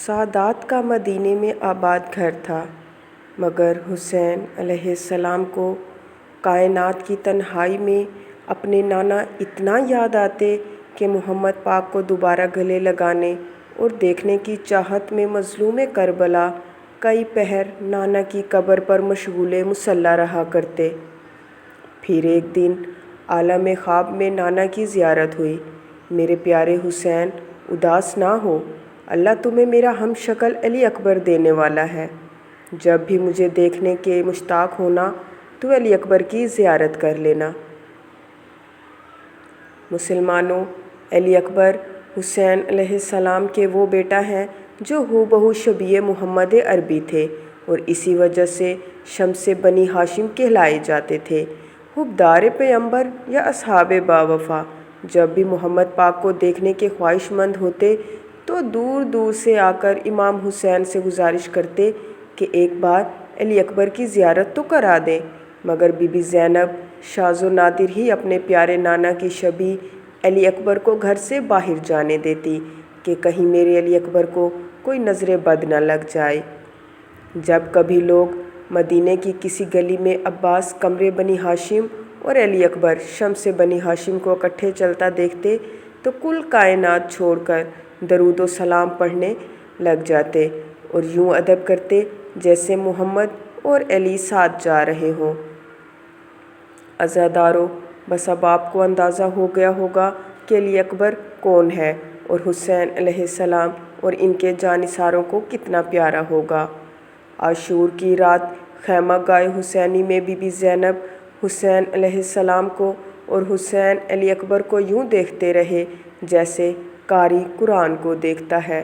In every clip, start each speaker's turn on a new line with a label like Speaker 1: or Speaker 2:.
Speaker 1: سادات کا مدینے میں آباد گھر تھا، مگر حسین علیہ السلام کو کائنات کی تنہائی میں اپنے نانا اتنا یاد آتے کہ محمد پاک کو دوبارہ گلے لگانے اور دیکھنے کی چاہت میں مظلوم کربلا کئی پہر نانا کی قبر پر مشغول مصلی رہا کرتے۔ پھر ایک دن عالم خواب میں نانا کی زیارت ہوئی۔ میرے پیارے حسین، اداس نہ ہو، اللہ تمہیں میرا ہم شکل علی اکبر دینے والا ہے۔ جب بھی مجھے دیکھنے کے مشتاق ہونا تو علی اکبر کی زیارت کر لینا۔ مسلمانوں، علی اکبر حسین علیہ السلام کے وہ بیٹا ہیں جو ہو بہو شبیہ محمد عربی تھے اور اسی وجہ سے شمس بنی ہاشم کہلائے جاتے تھے۔ حبدار پیغمبر یا اصحاب با وفا جب بھی محمد پاک کو دیکھنے کے خواہش مند ہوتے تو دور دور سے آ کر امام حسین سے گزارش کرتے کہ ایک بار علی اکبر کی زیارت تو کرا دیں، مگر بی بی زینب شاذ و نادر ہی اپنے پیارے نانا کی شبیہ علی اکبر کو گھر سے باہر جانے دیتی کہ کہیں میرے علی اکبر کو کوئی نظر بد نہ لگ جائے۔ جب کبھی لوگ مدینے کی کسی گلی میں عباس قمر بنی ہاشم اور علی اکبر شمس بنی ہاشم کو اکٹھے چلتا دیکھتے تو کل کائنات چھوڑ کر درود و سلام پڑھنے لگ جاتے اور یوں ادب کرتے جیسے محمد اور علی ساتھ جا رہے ہوں۔ عزادارو، بس اب آپ کو اندازہ ہو گیا ہوگا کہ علی اکبر کون ہے اور حسین علیہ السلام اور ان کے جانثاروں کو کتنا پیارا ہوگا۔ عاشور کی رات خیمہ گاہ حسینی میں بی بی زینب حسین علیہ السلام کو اور حسین علی اکبر کو یوں دیکھتے رہے جیسے قاری قرآن کو دیکھتا ہے۔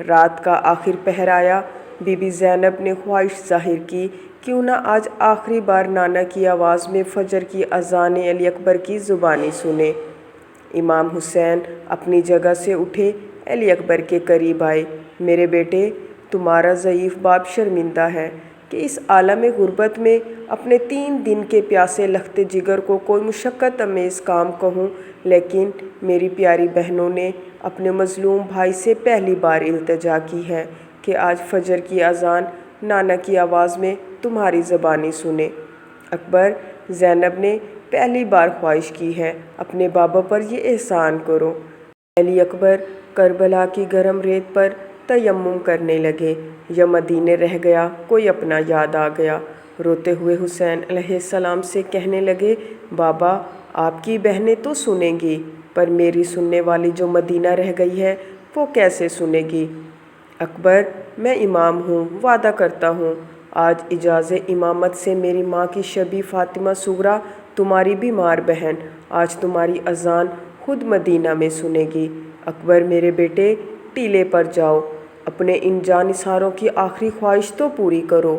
Speaker 1: رات کا آخر پہر آیا، بی بی زینب نے خواہش ظاہر کی کیوں نہ آج آخری بار نانا کی آواز میں فجر کی اذان علی اکبر کی زبانی سنے۔ امام حسین اپنی جگہ سے اٹھے، علی اکبر کے قریب آئے۔ میرے بیٹے، تمہارا ضعیف باپ شرمندہ ہے کہ اس عالم غربت میں اپنے 3 دن کے پیاسے لخت جگر کو کوئی مشقت امیز کام کہوں، لیکن میری پیاری بہنوں نے اپنے مظلوم بھائی سے پہلی بار التجا کی ہے کہ آج فجر کی اذان نانا کی آواز میں تمہاری زبانی سنے۔ اکبر، زینب نے پہلی بار خواہش کی ہے، اپنے بابا پر یہ احسان کرو۔ علی اکبر کربلا کی گرم ریت پر تیمم کرنے لگے۔ یا مدینے رہ گیا کوئی اپنا یاد آ گیا۔ روتے ہوئے حسین علیہ السلام سے کہنے لگے، بابا، آپ کی بہنیں تو سنیں گی، پر میری سننے والی جو مدینہ رہ گئی ہے وہ کیسے سنے گی؟ اکبر، میں امام ہوں، وعدہ کرتا ہوں، آج اجازِ امامت سے میری ماں کی شبیہ فاطمہ صغریٰ، تمہاری بیمار بہن، آج تمہاری اذان خود مدینہ میں سنے گی۔ اکبر میرے بیٹے، ٹیلے پر جاؤ، اپنے ان جانثاروں کی آخری خواہش تو پوری کرو۔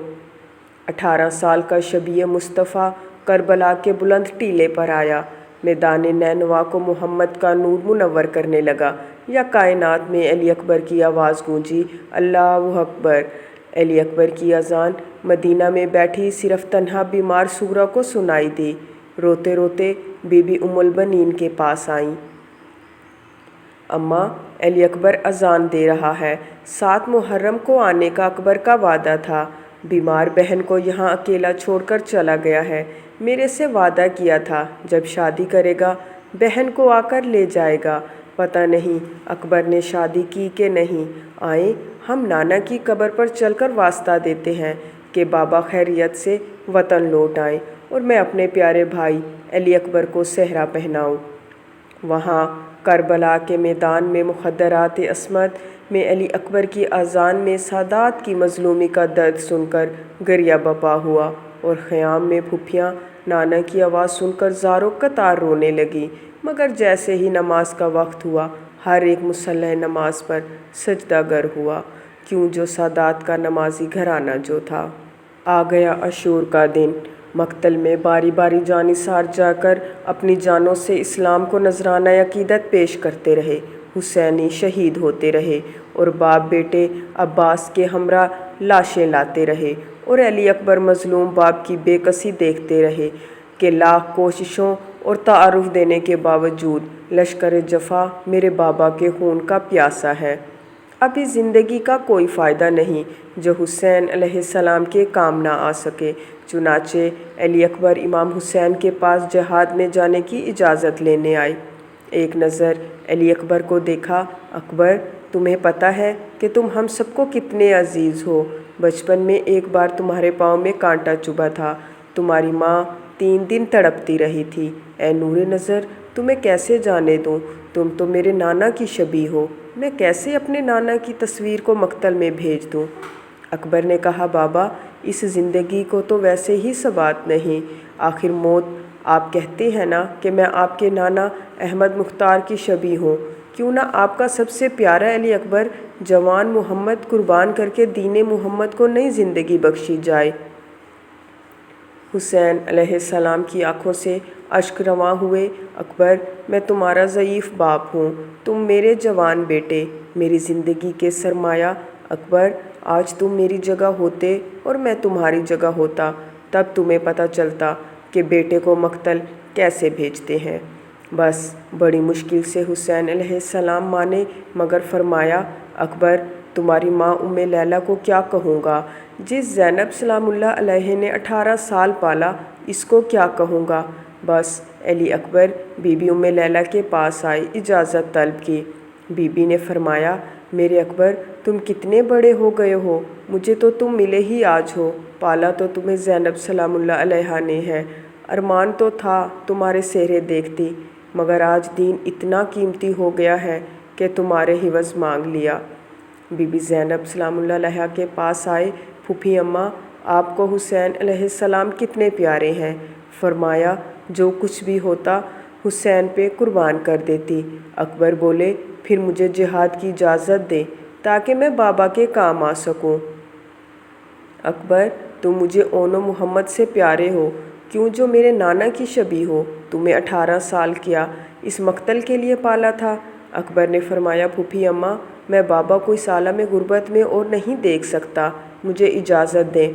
Speaker 1: 18 سال کا شبیہ مصطفیٰ کربلا کے بلند ٹیلے پر آیا۔ میدان نینوا کو محمد کا نور منور کرنے لگا۔ یا کائنات میں علی اکبر کی آواز گونجی، اللہ اکبر۔ علی اکبر کی اذان مدینہ میں بیٹھی صرف تنہا بیمار صغریٰ کو سنائی دی۔ روتے روتے بی بی ام البنین کے پاس آئیں۔ اماں، علی اکبر اذان دے رہا ہے، 7 محرم کو آنے کا اکبر کا وعدہ تھا، بیمار بہن کو یہاں اکیلا چھوڑ کر چلا گیا ہے، میرے سے وعدہ کیا تھا جب شادی کرے گا بہن کو آ کر لے جائے گا۔ پتہ نہیں اکبر نے شادی کی کہ نہیں۔ آئیں، ہم نانا کی قبر پر چل کر واسطہ دیتے ہیں کہ بابا خیریت سے وطن لوٹ آئیں اور میں اپنے پیارے بھائی علی اکبر کو صحرا پہناؤں۔ وہاں کربلا کے میدان میں مخدرات عصمت میں علی اکبر کی اذان میں سادات کی مظلومی کا درد سن کر گریہ بپا ہوا اور خیام میں پھوپھیاں نانا کی آواز سن کر زاروں قطار رونے لگی۔ مگر جیسے ہی نماز کا وقت ہوا ہر ایک مصلی نماز پر سجدہ گر ہوا، کیوں جو سادات کا نمازی گھرانہ جو تھا۔ آ گیا عاشور کا دن۔ مقتل میں باری باری جانثار جا کر اپنی جانوں سے اسلام کو نذرانہ عقیدت پیش کرتے رہے، حسینی شہید ہوتے رہے اور باپ بیٹے عباس کے ہمراہ لاشیں لاتے رہے اور علی اکبر مظلوم باپ کی بے کسی دیکھتے رہے کہ لاکھ کوششوں اور تعارف دینے کے باوجود لشکر جفا میرے بابا کے خون کا پیاسا ہے۔ ابھی زندگی کا کوئی فائدہ نہیں جو حسین علیہ السلام کے کام نہ آ سکے۔ چنانچہ علی اکبر امام حسین کے پاس جہاد میں جانے کی اجازت لینے آئے۔ ایک نظر علی اکبر کو دیکھا۔ اکبر، تمہیں پتہ ہے کہ تم ہم سب کو کتنے عزیز ہو۔ بچپن میں ایک بار تمہارے پاؤں میں کانٹا چبھا تھا، تمہاری ماں 3 دن تڑپتی رہی تھی۔ اے نور نظر، تمہیں کیسے جانے دوں؟ تم تو میرے نانا کی شبیہ ہو، میں کیسے اپنے نانا کی تصویر کو مقتل میں بھیج دوں؟ اکبر نے کہا، بابا، اس زندگی کو تو ویسے ہی ثبات نہیں، آخر موت۔ آپ کہتے ہیں نا کہ میں آپ کے نانا احمد مختار کی شبیہ ہوں، کیوں نہ آپ کا سب سے پیارا علی اکبر جوان محمد قربان کر کے دین محمد کو نئی زندگی بخشی جائے۔ حسین علیہ السلام کی آنکھوں سے اشک رواں ہوئے۔ اکبر، میں تمہارا ضعیف باپ ہوں، تم میرے جوان بیٹے، میری زندگی کے سرمایہ۔ اکبر، آج تم میری جگہ ہوتے اور میں تمہاری جگہ ہوتا، تب تمہیں پتہ چلتا کہ بیٹے کو مقتل کیسے بھیجتے ہیں۔ بس بڑی مشکل سے حسین علیہ السلام مانے، مگر فرمایا، اکبر، تمہاری ماں ام لیلہ کو کیا کہوں گا؟ جس زینب سلام اللہ علیہ نے 18 سال پالا، اس کو کیا کہوں گا؟ بس علی اکبر بی بی ام لیلہ کے پاس آئے، اجازت طلب کی۔ بی بی نے فرمایا، میرے اکبر، تم کتنے بڑے ہو گئے ہو، مجھے تو تم ملے ہی آج ہو، پالا تو تمہیں زینب سلام اللہ علیہ نے ہے، ارمان تو تھا تمہارے چہرے دیکھتی، مگر آج دین اتنا قیمتی ہو گیا ہے کہ تمہارے حوض مانگ لیا۔ بی بی زینب سلام اللہ علیہ کے پاس آئے، پھوپھی اماں، آپ کو حسین علیہ السلام کتنے پیارے ہیں۔ فرمایا، جو کچھ بھی ہوتا حسین پہ قربان کر دیتی۔ اکبر بولے، پھر مجھے جہاد کی اجازت دے تاکہ میں بابا کے کام آ سکوں۔ اکبر، تم مجھے اون و محمد سے پیارے ہو، کیوں جو میرے نانا کی شبیہ ہو؟ تمہیں 18 سال کیا اس مقتل کے لیے پالا تھا؟ اکبر نے فرمایا، پھوپھی اماں، میں بابا کو اس عالم غربت میں اور نہیں دیکھ سکتا، مجھے اجازت دیں،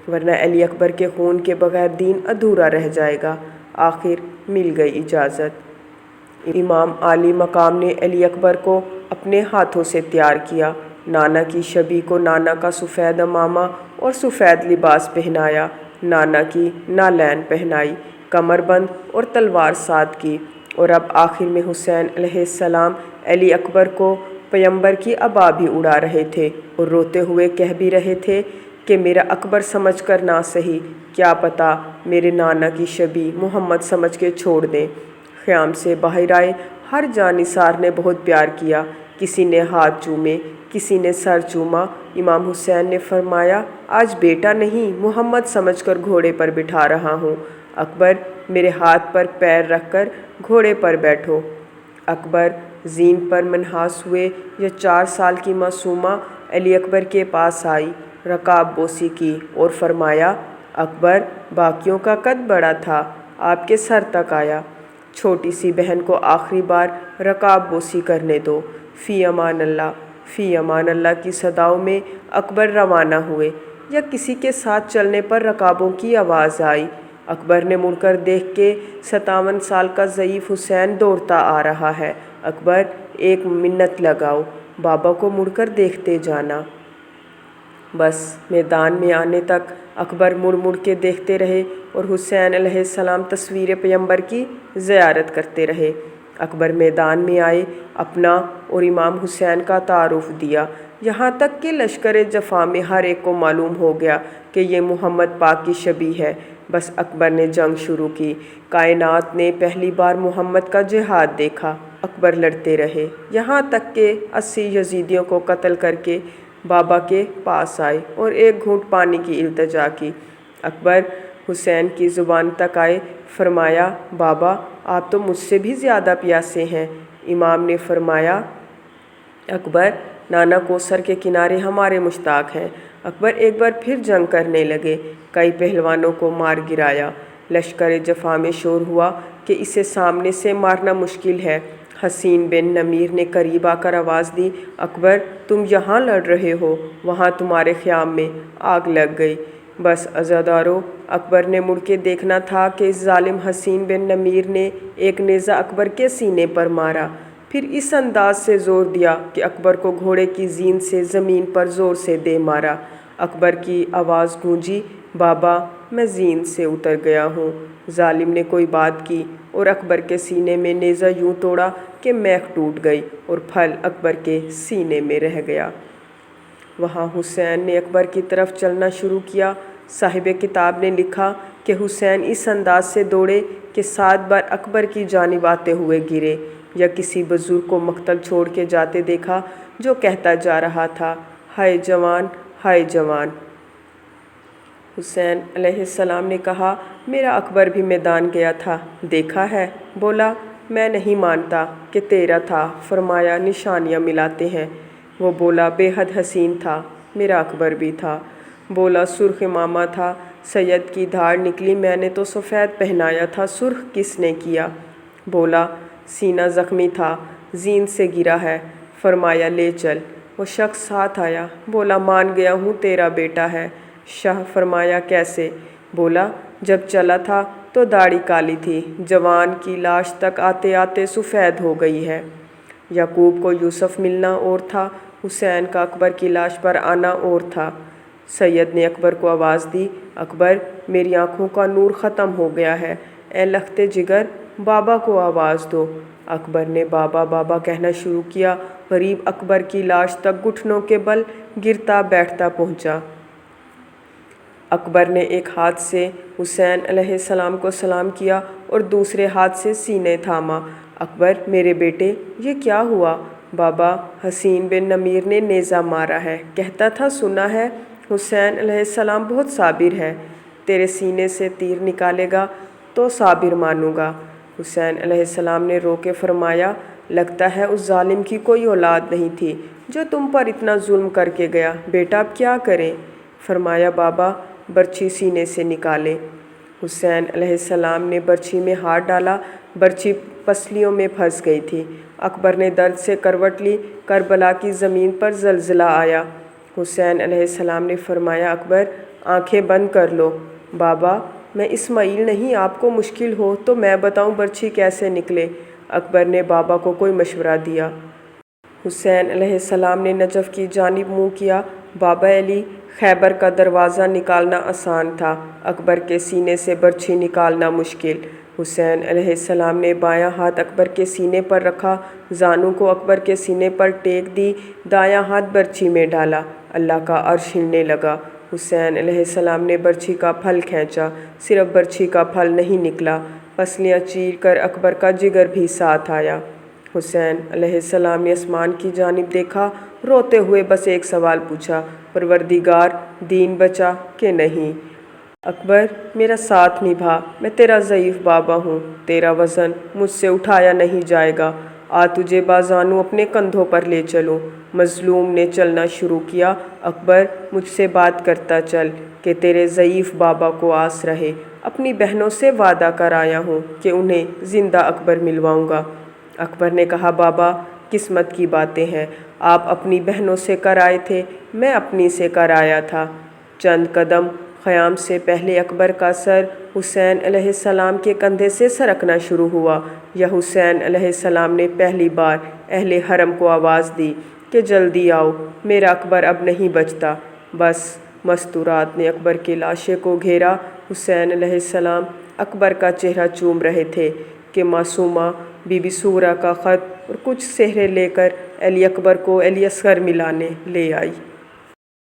Speaker 1: ورنہ علی اکبر کے خون کے بغیر دین ادھورا رہ جائے گا۔ آخر مل گئی اجازت۔ امام عالی مقام نے علی اکبر کو اپنے ہاتھوں سے تیار کیا، نانا کی شبیہ کو نانا کا سفید عمامہ اور سفید لباس پہنایا، نانا کی نالین پہنائی، کمر بند اور تلوار ساتھ کی، اور اب آخر میں حسین علیہ السلام علی اکبر کو پیمبر کی عبا بھی اڑا رہے تھے اور روتے ہوئے کہہ بھی رہے تھے کہ میرا اکبر سمجھ کر نہ سہی، کیا پتہ میرے نانا کی شبیہ محمد سمجھ کے چھوڑ دیں۔ خیام سے باہر آئے، ہر جانثار نے بہت پیار کیا، کسی نے ہاتھ چومے، کسی نے سر چوما۔ امام حسین نے فرمایا، آج بیٹا نہیں محمد سمجھ کر گھوڑے پر بٹھا رہا ہوں، اکبر میرے ہاتھ پر پیر رکھ کر گھوڑے پر بیٹھو۔ اکبر زین پر منحاس ہوئے۔ یہ 4 سال کی معصومہ علی اکبر کے پاس آئی، رکاب بوسی کی اور فرمایا، اکبر، باقیوں کا قد بڑا تھا، آپ کے سر تک آیا، چھوٹی سی بہن کو آخری بار رکاب بوسی کرنے دو۔ فی امان اللہ، فی امان اللہ کی صداؤں میں اکبر روانہ ہوئے۔ یا کسی کے ساتھ چلنے پر رکابوں کی آواز آئی۔ اکبر نے مڑ کر دیکھ کے 57 سال کا ضعیف حسین دوڑتا آ رہا ہے۔ اکبر، ایک منت لگاؤ، بابا کو مڑ کر دیکھتے جانا۔ بس میدان میں آنے تک اکبر مڑ مڑ کے دیکھتے رہے اور حسین علیہ السلام تصویر پیمبر کی زیارت کرتے رہے۔ اکبر میدان میں آئے، اپنا اور امام حسین کا تعارف دیا، یہاں تک کہ لشکر جفا میں ہر ایک کو معلوم ہو گیا کہ یہ محمد پاک کی شبیہ ہے۔ بس اکبر نے جنگ شروع کی۔ کائنات نے پہلی بار محمد کا جہاد دیکھا۔ اکبر لڑتے رہے، یہاں تک کہ 80 یزیدیوں کو قتل کر کے بابا کے پاس آئے اور ایک گھونٹ پانی کی التجا کی۔ اکبر حسین کی زبان تک آئے، فرمایا، بابا آپ تو مجھ سے بھی زیادہ پیاسے ہیں۔ امام نے فرمایا، اکبر، نانا کوثر کے کنارے ہمارے مشتاق ہیں۔ اکبر ایک بار پھر جنگ کرنے لگے، کئی پہلوانوں کو مار گرایا۔ لشکر جفا میں شور ہوا کہ اسے سامنے سے مارنا مشکل ہے۔ حسین بن نمیر نے قریب آ کر آواز دی، اکبر تم یہاں لڑ رہے ہو، وہاں تمہارے خیام میں آگ لگ گئی۔ بس عزادارو، اکبر نے مڑ کے دیکھنا تھا کہ اس ظالم حسین بن نمیر نے ایک نیزہ اکبر کے سینے پر مارا، پھر اس انداز سے زور دیا کہ اکبر کو گھوڑے کی زین سے زمین پر زور سے دے مارا۔ اکبر کی آواز گونجی، بابا میں زین سے اتر گیا ہوں۔ ظالم نے کوئی بات کی اور اکبر کے سینے میں نیزہ یوں توڑا کہ میخ ٹوٹ گئی اور پھل اکبر کے سینے میں رہ گیا۔ وہاں حسین نے اکبر کی طرف چلنا شروع کیا۔ صاحب کتاب نے لکھا کہ حسین اس انداز سے دوڑے کہ 7 بار اکبر کی جانب آتے ہوئے گرے، یا کسی بزرگ کو مقتل چھوڑ کے جاتے دیکھا جو کہتا جا رہا تھا، ہائے جوان، ہائے جوان۔ حسین علیہ السلام نے کہا، میرا اکبر بھی میدان گیا تھا، دیکھا ہے؟ بولا، میں نہیں مانتا کہ تیرا تھا۔ فرمایا، نشانیاں ملاتے ہیں۔ وہ بولا، بے حد حسین تھا، میرا اکبر بھی تھا۔ بولا، سرخ امامہ تھا، سید کی دھاڑ نکلی، میں نے تو سفید پہنایا تھا، سرخ کس نے کیا؟ بولا، سینہ زخمی تھا، زین سے گرا ہے۔ فرمایا، لے چل۔ وہ شخص ساتھ آیا، بولا، مان گیا ہوں تیرا بیٹا ہے۔ شاہ فرمایا، کیسے؟ بولا، جب چلا تھا تو داڑھی کالی تھی، جوان کی لاش تک آتے آتے سفید ہو گئی ہے۔ یعقوب کو یوسف ملنا اور تھا، حسین کا اکبر کی لاش پر آنا اور تھا۔ سید نے اکبر کو آواز دی، اکبر، میری آنکھوں کا نور ختم ہو گیا ہے، اے لخت جگر، بابا کو آواز دو۔ اکبر نے بابا بابا کہنا شروع کیا۔ غریب اکبر کی لاش تک گھٹنوں کے بل گرتا بیٹھتا پہنچا۔ اکبر نے ایک ہاتھ سے حسین علیہ السلام کو سلام کیا اور دوسرے ہاتھ سے سینے تھاما۔ اکبر، میرے بیٹے، یہ کیا ہوا؟ بابا، حسین بن نمیر نے نیزہ مارا ہے، کہتا تھا سنا ہے؟ حسین علیہ السلام بہت صابر ہے، تیرے سینے سے تیر نکالے گا تو صابر مانوں گا۔ حسین علیہ السلام نے رو کے فرمایا، لگتا ہے اس ظالم کی کوئی اولاد نہیں تھی جو تم پر اتنا ظلم کر کے گیا، بیٹا اب کیا کریں؟ فرمایا، بابا، برچھی سینے سے نکالے۔ حسین علیہ السلام نے برچھی میں ہاتھ ڈالا، برچھی پسلیوں میں پھنس گئی تھی۔ اکبر نے درد سے کروٹ لی، کربلا کی زمین پر زلزلہ آیا۔ حسین علیہ السلام نے فرمایا، اکبر، آنکھیں بند کر لو۔ بابا، میں اسماعیل نہیں، آپ کو مشکل ہو تو میں بتاؤں برچھی کیسے نکلے؟ اکبر نے بابا کو کوئی مشورہ دیا۔ حسین علیہ السلام نے نجف کی جانب منہ کیا، بابا علی، خیبر کا دروازہ نکالنا آسان تھا، اکبر کے سینے سے برچھی نکالنا مشکل۔ حسین علیہ السلام نے بایاں ہاتھ اکبر کے سینے پر رکھا، زانوں کو اکبر کے سینے پر ٹیک دی، دایاں ہاتھ برچھی میں ڈالا، اللہ کا عرش ہلنے لگا۔ حسین علیہ السلام نے برچھی کا پھل کھینچا، صرف برچھی کا پھل نہیں نکلا، پسلیاں چیر کر اکبر کا جگر بھی ساتھ آیا۔ حسین علیہ السلام نے آسمان کی جانب دیکھا، روتے ہوئے بس ایک سوال پوچھا، پروردگار، دین بچا کہ نہیں؟ اکبر، میرا ساتھ نبھا، میں تیرا ضعیف بابا ہوں، تیرا وزن مجھ سے اٹھایا نہیں جائے گا، آ تجھے بازانو اپنے کندھوں پر لے چلوں۔ مظلوم نے چلنا شروع کیا، اکبر، مجھ سے بات کرتا چل کہ تیرے ضعیف بابا کو آس رہے، اپنی بہنوں سے وعدہ کر آیا ہوں کہ انہیں زندہ اکبر ملواؤں گا۔ اکبر نے کہا، بابا، قسمت کی باتیں ہیں، آپ اپنی بہنوں سے کر آئے تھے، میں اپنی سے کر آیا تھا۔ چند قدم خیام سے پہلے اکبر کا سر حسین علیہ السلام کے کندھے سے سرکنا شروع ہوا، یا حسین علیہ السلام نے پہلی بار اہل حرم کو آواز دی کہ جلدی آؤ، میرا اکبر اب نہیں بچتا۔ بس مستورات نے اکبر کی لاشے کو گھیرا، حسین علیہ السلام اکبر کا چہرہ چوم رہے تھے کہ معصومہ بی بی سغرا کا خط اور کچھ سہرے لے کر علی اکبر کو علی اصغر ملانے لے آئی۔